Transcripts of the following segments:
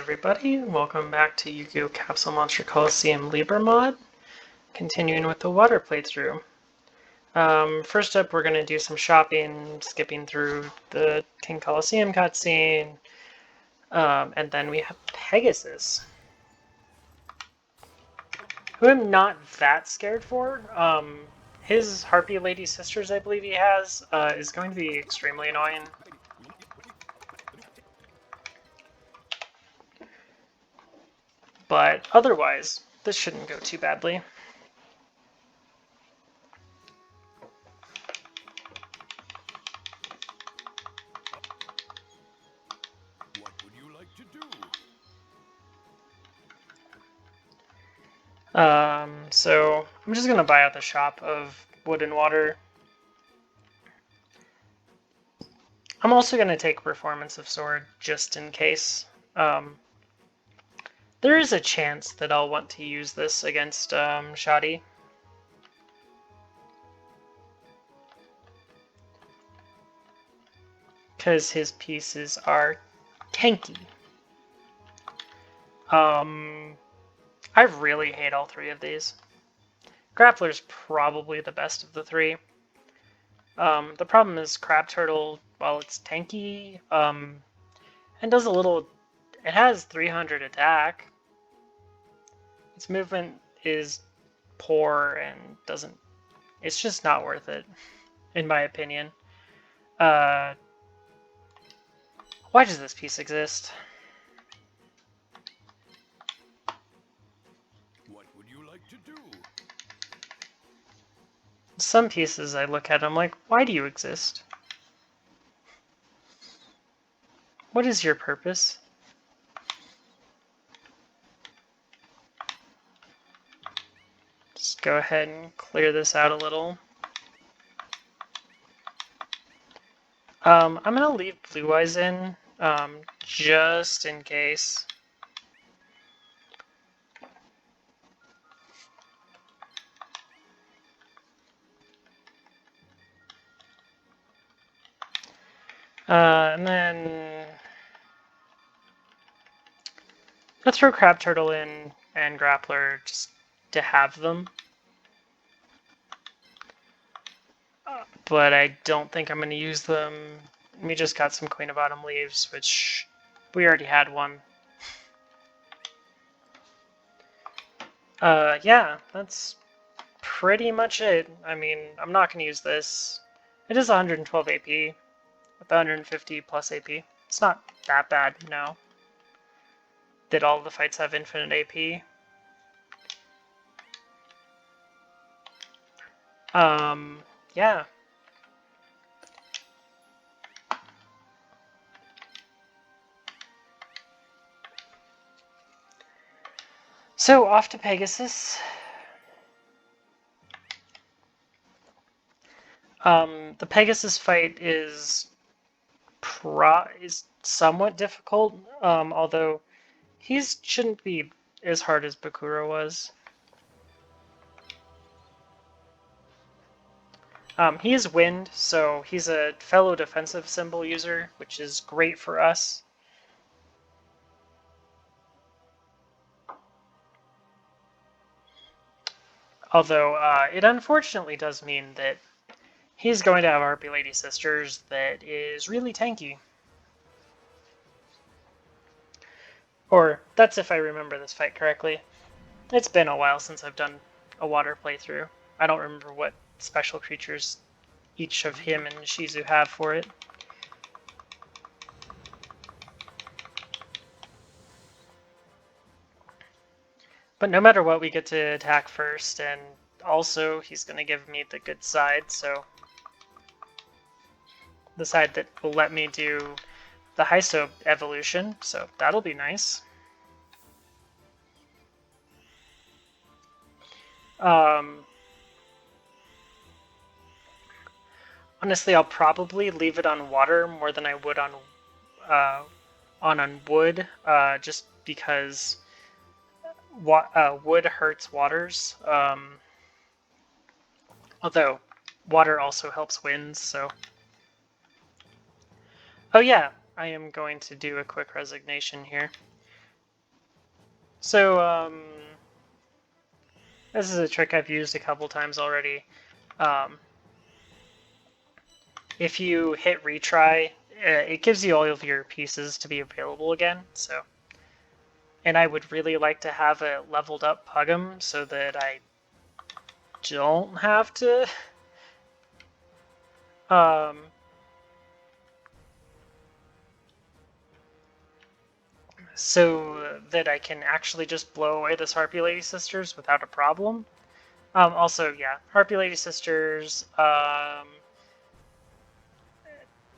everybody, welcome back to Yu-Gi-Oh! Capsule Monster Coliseum Libra mod, continuing with the water playthrough. First up, we're going to do some shopping, skipping through the King Coliseum cutscene, and then we have Pegasus, who I'm not that scared for. His Harpy Lady Sisters, I believe he has, is going to be extremely annoying. But otherwise, this shouldn't go too badly. What would you like to do? So I'm just gonna buy out the shop of wood and water. I'm also gonna take Performance of Sword just in case. There is a chance that I'll want to use this against Shoddy. Because his pieces are tanky. I really hate all three of these. Grappler's probably the best of the three. The problem is Crab Turtle, while it's tanky, and does a little... It has 300 attack. Its movement is poor and doesn't... It's just not worth it, in my opinion. Why does this piece exist? What would you like to do? Some pieces I look at, I'm like, why do you exist? What is your purpose? Just go ahead and clear this out a little. I'm gonna leave Blue Eyes in, just in case. And then I'll throw Crab Turtle in and Grappler just to have them. But I don't think I'm going to use them. We just got some Queen of Autumn Leaves, which we already had one. Yeah, that's pretty much it. I mean, I'm not going to use this. It is 112 AP with 150 plus AP. It's not that bad now that all the fights have infinite AP. Yeah. So, off to Pegasus. The Pegasus fight is somewhat difficult, although he shouldn't be as hard as Bakura was. He is Wind, so he's a fellow defensive symbol user, which is great for us. Although, it unfortunately does mean that he's going to have Harpy Lady Sisters that is really tanky. Or, that's if I remember this fight correctly. It's been a while since I've done a water playthrough. I don't remember what special creatures each of him and Shizu have for it. But no matter what, we get to attack first, and also he's going to give me the good side, so the side that will let me do the Hyso evolution, so that'll be nice. Honestly, I'll probably leave it on water more than I would on wood, just because wood hurts waters. Although water also helps winds, so. Oh yeah, I am going to do a quick resignation here. So, this is a trick I've used a couple times already. Um, if you hit retry, it gives you all of your pieces to be available again. So, and I would really like to have a leveled up Pugum so that I don't have to um, so that I can actually just blow away this Harpy Lady Sisters without a problem. Also, yeah, Harpy Lady Sisters,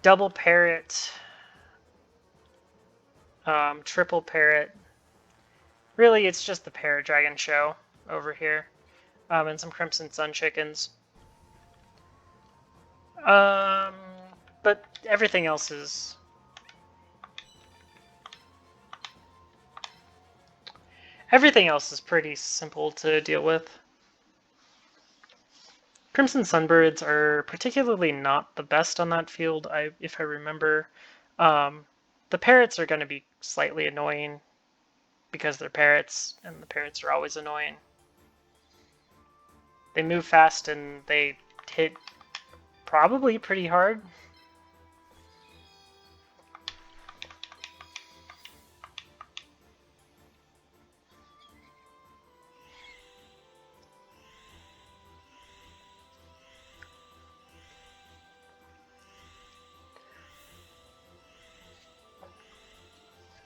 double parrot, triple parrot. Really, it's just the parrot dragon show over here, and some Crimson Sun chickens. Um, but everything else is pretty simple to deal with. Crimson Sunbirds are particularly not the best on that field, if I remember. Um, the parrots are going to be slightly annoying because they're parrots, and the parrots are always annoying. They move fast and they hit probably pretty hard.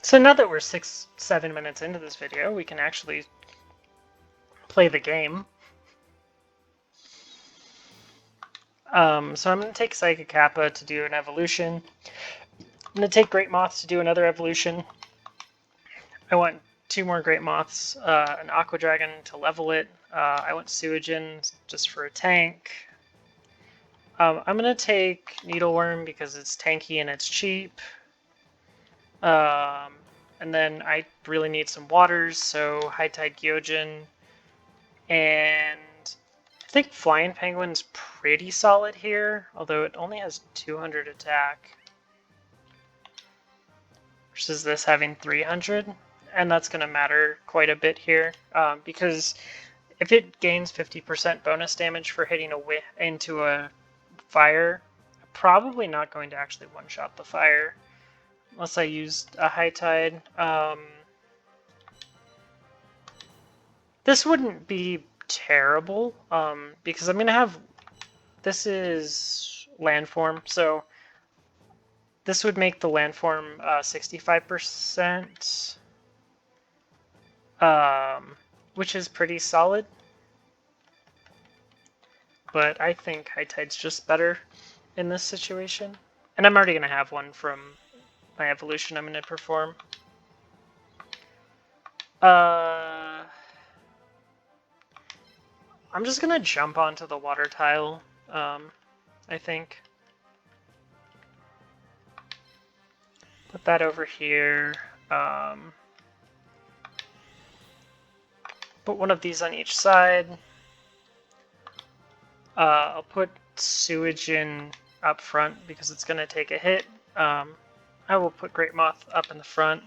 So now that we're 6-7 minutes into this video, we can actually play the game. So I'm going to take Psychic Kappa to do an evolution. I'm going to take Great Moths to do another evolution. I want 2 more Great Moths, an Aqua Dragon to level it. I want Suijin just for a tank. I'm going to take Needleworm because it's tanky and it's cheap. And then I really need some waters, so High Tide Gyojin. And I think Flying Penguin's pretty solid here, although it only has 200 attack. Versus this having 300. And that's going to matter quite a bit here, because if it gains 50% bonus damage for hitting into a fire, I'm probably not going to actually one-shot the fire. Unless I used a High Tide. This wouldn't be terrible, because I'm going to have... This is landform, so this would make the landform 65%, which is pretty solid. But I think High Tide's just better in this situation. And I'm already going to have one from my evolution I'm going to perform. I'm just going to jump onto the water tile, I think. Put that over here. Put one of these on each side. I'll put Suijin up front because it's going to take a hit. I will put Great Moth up in the front.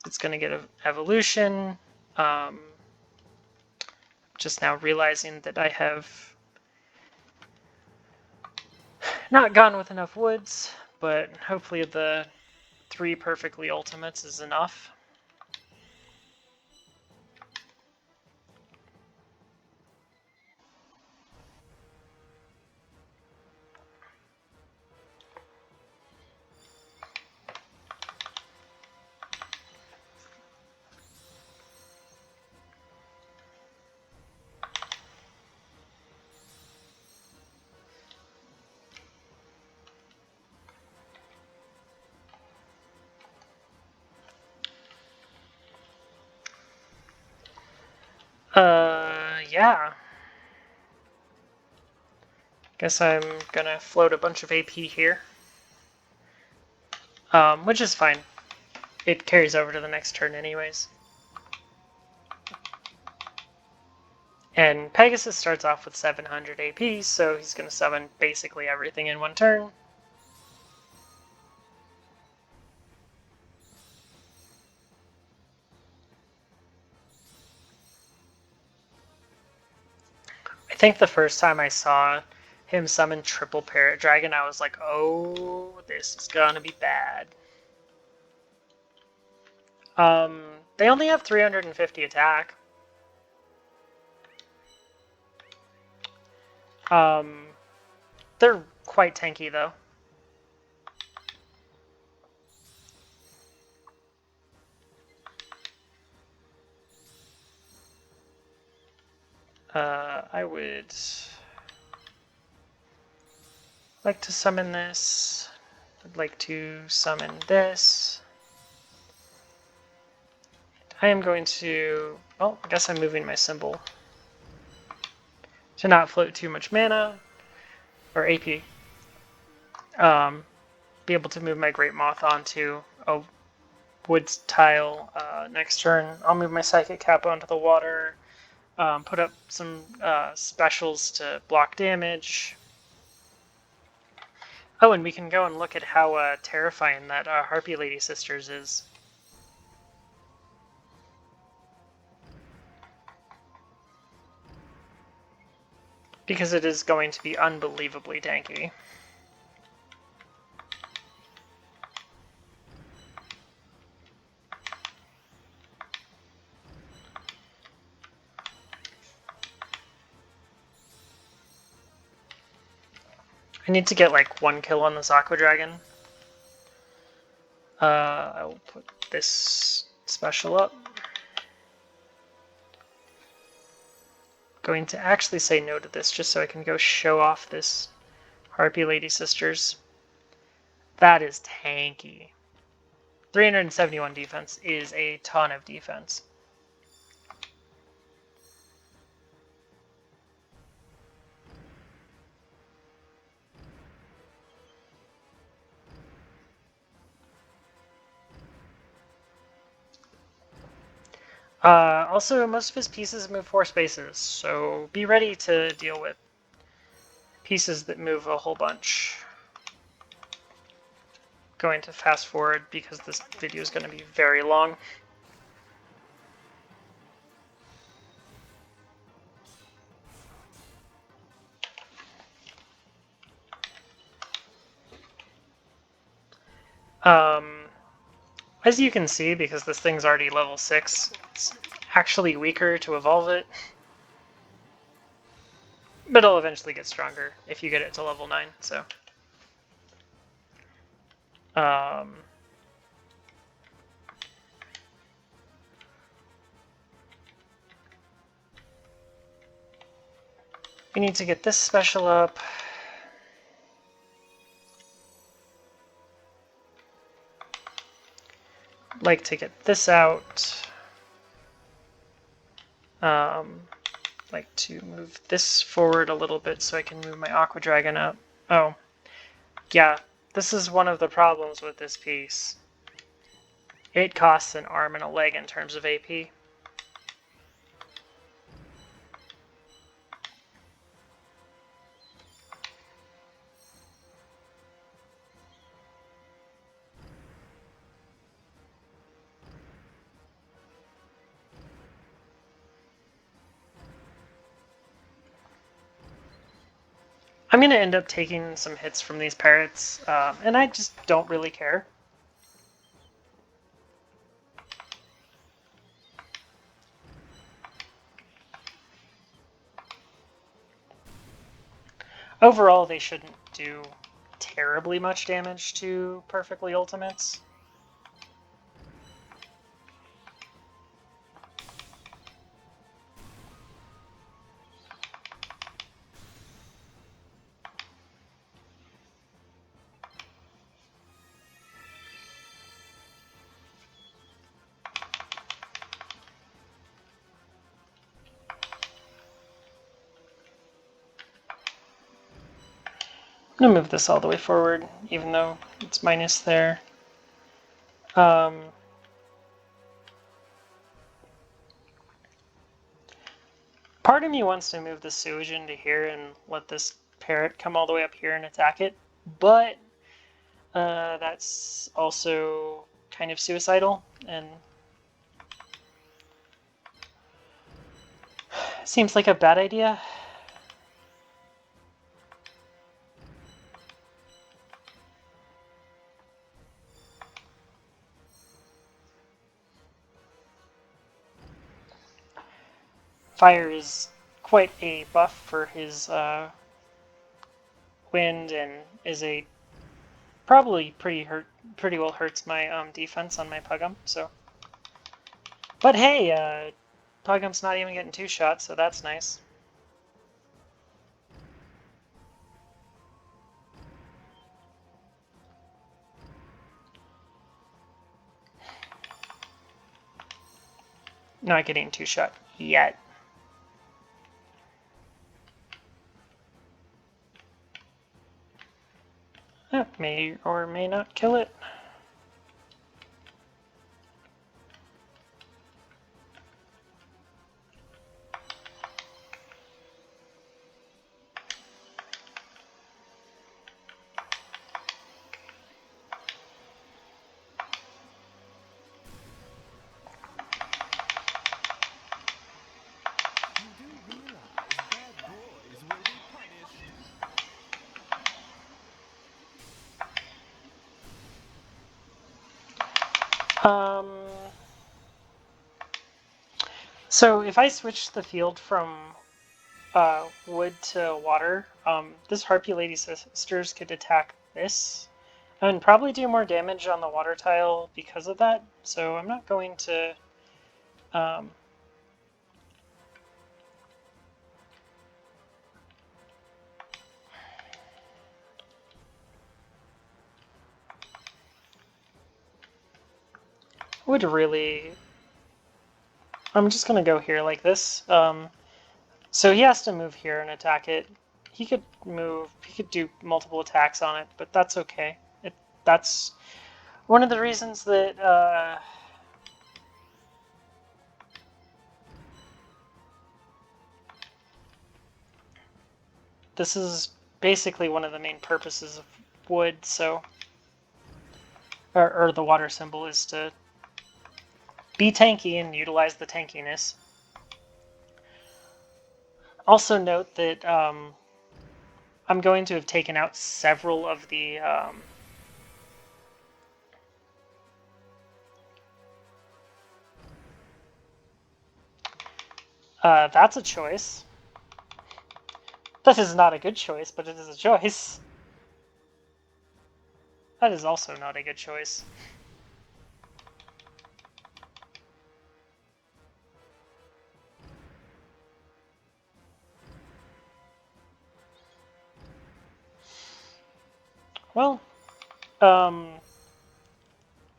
It's going to get an evolution. Just now realizing that I have not gone with enough woods, but hopefully the 3 perfectly ultimates is enough. Yeah. Guess I'm gonna float a bunch of AP here. Which is fine. It carries over to the next turn anyways. And Pegasus starts off with 700 AP, so he's gonna summon basically everything in one turn. think the first time I saw him summon triple parrot dragon, I was like, oh, this is gonna be bad. They only have 350 attack. They're quite tanky though. I would like to summon this. I'd like to summon this. I am going to... Oh, I guess I'm moving my symbol to not float too much mana, or AP. Be able to move my Great Moth onto a wood tile next turn. I'll move my Psychic Kappa onto the water, put up some specials to block damage. Oh, and we can go and look at how terrifying that Harpy Lady Sisters is. Because it is going to be unbelievably tanky. I need to get like 1 kill on this Aqua Dragon. I will put this special up. Going to actually say no to this just so I can go show off this Harpy Lady Sisters. That is tanky. 371 defense is a ton of defense. Also, most of his pieces move 4 spaces, so be ready to deal with pieces that move a whole bunch. Going to fast forward because this video is going to be very long. As you can see, because this thing's already level 6, it's actually weaker to evolve it. But it'll eventually get stronger if you get it to level 9, so... we need to get this special up. Like to get this out. Like to move this forward a little bit so I can move my Aqua Dragon up. Oh, yeah, this is one of the problems with this piece. It costs an arm and a leg in terms of AP. I'm going to end up taking some hits from these parrots, and I just don't really care. Overall, they shouldn't do terribly much damage to perfectly ultimates. I'm going to move this all the way forward, even though it's minus there. Part of me wants to move the sewage into here and let this parrot come all the way up here and attack it, but that's also kind of suicidal, and seems like a bad idea. Fire is quite a buff for his wind, and is a probably pretty well hurts my defense on my Pugum. So, but hey, Pugum's not even getting 2 shots, so that's nice. Not getting 2 shot yet. May or may not kill it. You do realize bad boys will be punished. So if I switch the field from wood to water, this Harpy Lady Sisters could attack this and probably do more damage on the water tile because of that. So I'm not going to. Would really. I'm just gonna go here like this. So he has to move here and attack it. He could move. He could do multiple attacks on it, but that's okay. That's one of the reasons that. This is basically one of the main purposes of wood, so or the water symbol is to be tanky and utilize the tankiness. Also note that I'm going to have taken out several of the that's a choice. That is not a good choice, but it is a choice. That is also not a good choice. Well,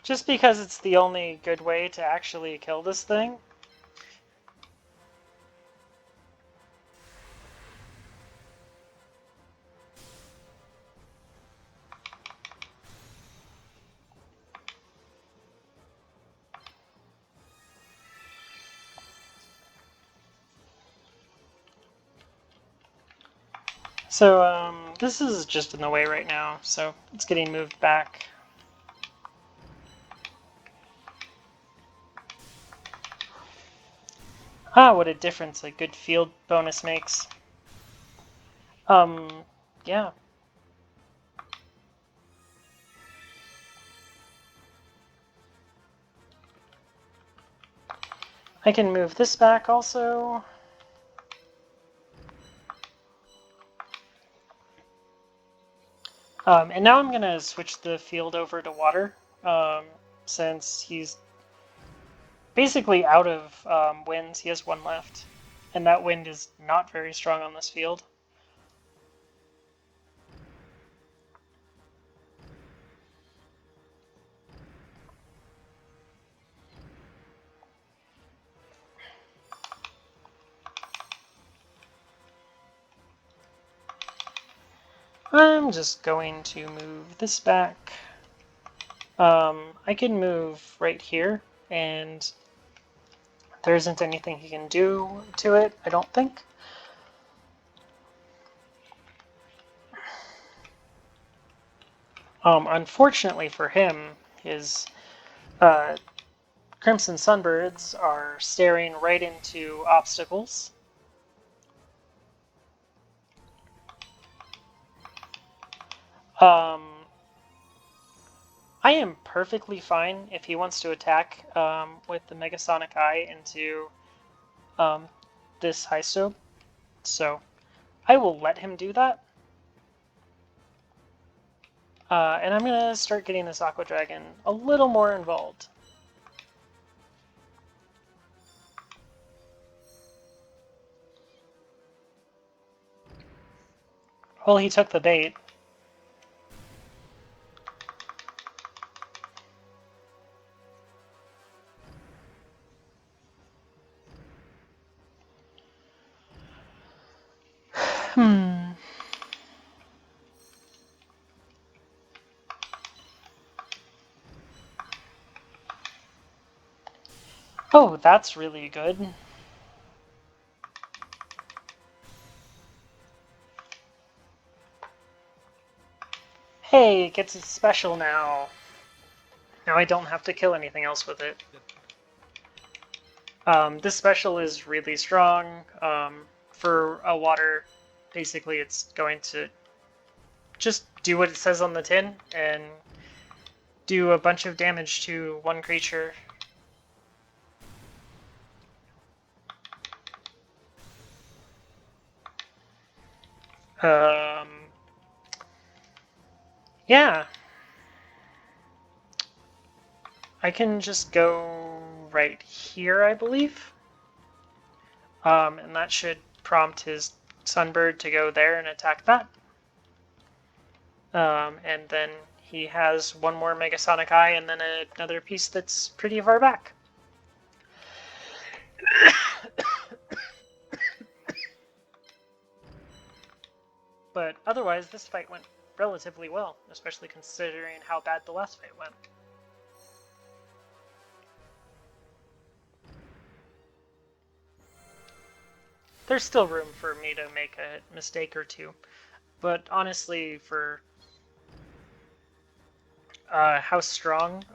just because it's the only good way to actually kill this thing. So this is just in the way right now, so it's getting moved back. Ah, what a difference a good field bonus makes. Yeah. I can move this back also. And now I'm gonna switch the field over to water, since he's basically out of winds. He has 1 left, and that wind is not very strong on this field. I'm just going to move this back. I can move right here, and there isn't anything he can do to it, I don't think. Unfortunately for him, his Crimson Sunbirds are staring right into obstacles. I am perfectly fine if he wants to attack with the Megasonic Eye into this Hyso, so I will let him do that. And I'm going to start getting this Aqua Dragon a little more involved. Well, he took the bait. Oh, that's really good. Hey, it gets its special now. Now I don't have to kill anything else with it. This special is really strong. For a water, basically it's going to just do what it says on the tin and do a bunch of damage to one creature. Yeah. I can just go right here, I believe. And that should prompt his Sunbird to go there and attack that. And then he has one more Megasonic Eye and then another piece that's pretty far back. But otherwise, this fight went relatively well, especially considering how bad the last fight went. There's still room for me to make a mistake or two, but honestly, for how strong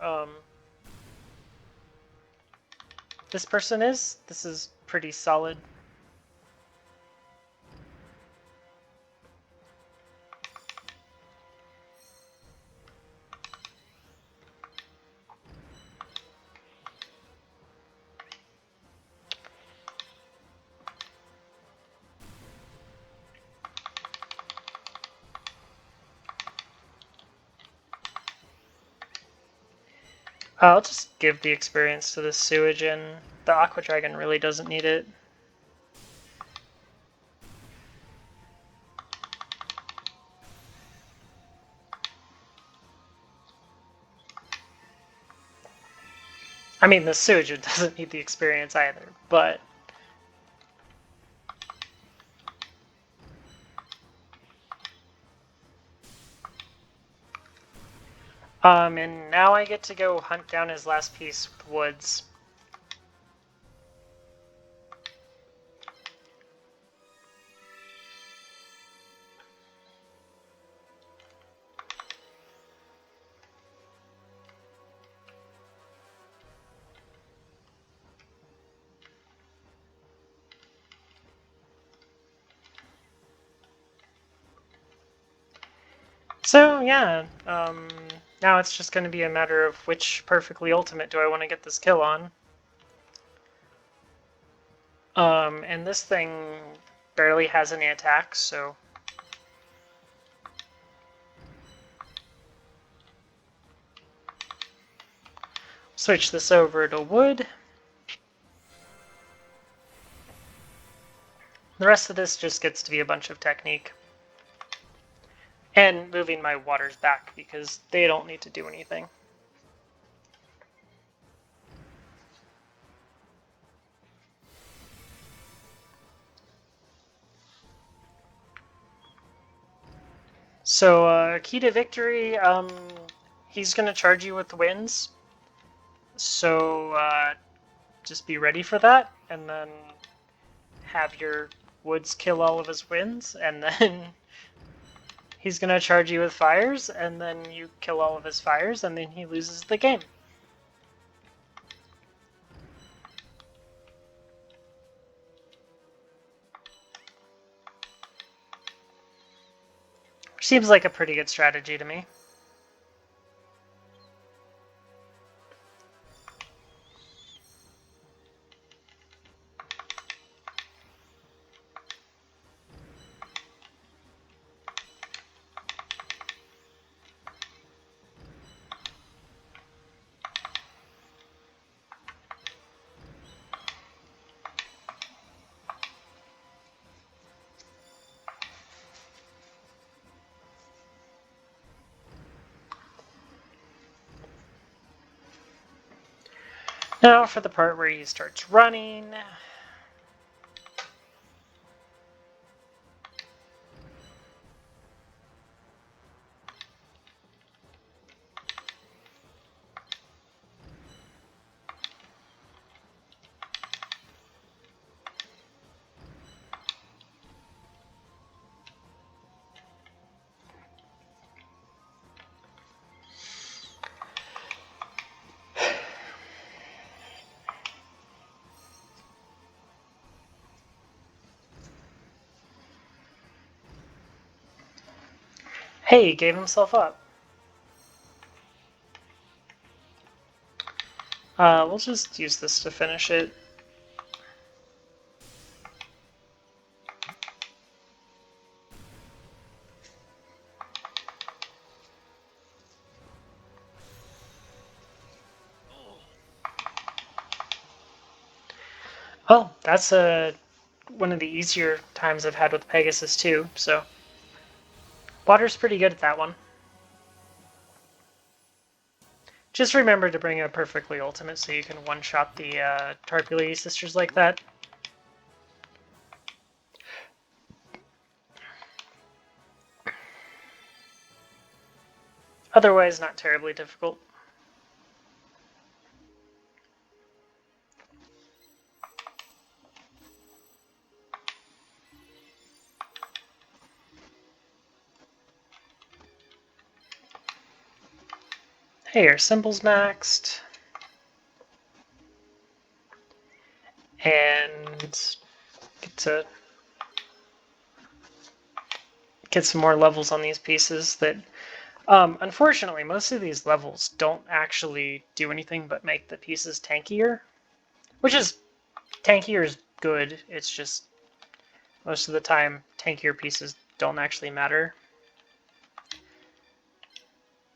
this person is, this is pretty solid. I'll just give the experience to the Sewage, and the Aqua Dragon really doesn't need it. I mean, the Sewage doesn't need the experience either, but... and now I get to go hunt down his last piece with Woods. So, yeah, now it's just going to be a matter of which perfectly ultimate do I want to get this kill on. And this thing barely has any attacks, so... Switch this over to Wood. The rest of this just gets to be a bunch of technique. And moving my waters back, because they don't need to do anything. So, key to victory, he's going to charge you with the winds. So, just be ready for that, and then have your Woods kill all of his winds, and then he's going to charge you with fires, and then you kill all of his fires, and then he loses the game. Seems like a pretty good strategy to me. Now for the part where he starts running. Hey, he gave himself up. We'll just use this to finish it. Well, that's one of the easier times I've had with Pegasus too, so water's pretty good at that one. Just remember to bring a perfectly ultimate so you can one-shot the Tarpuley sisters like that. Otherwise, not terribly difficult. Hey, your symbol's maxed. And get to get some more levels on these pieces that unfortunately most of these levels don't actually do anything but make the pieces tankier, which is tankier is good. It's just most of the time tankier pieces don't actually matter.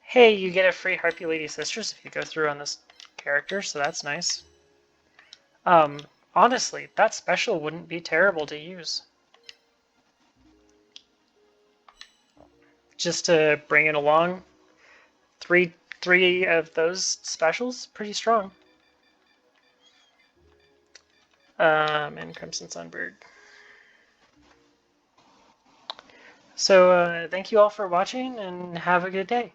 Hey, you get a free Harpy Lady Sisters if you go through on this character, so that's nice. Honestly, that special wouldn't be terrible to use. Just to bring it along. Three of those specials, pretty strong. And Crimson Sunbird. So thank you all for watching, and have a good day.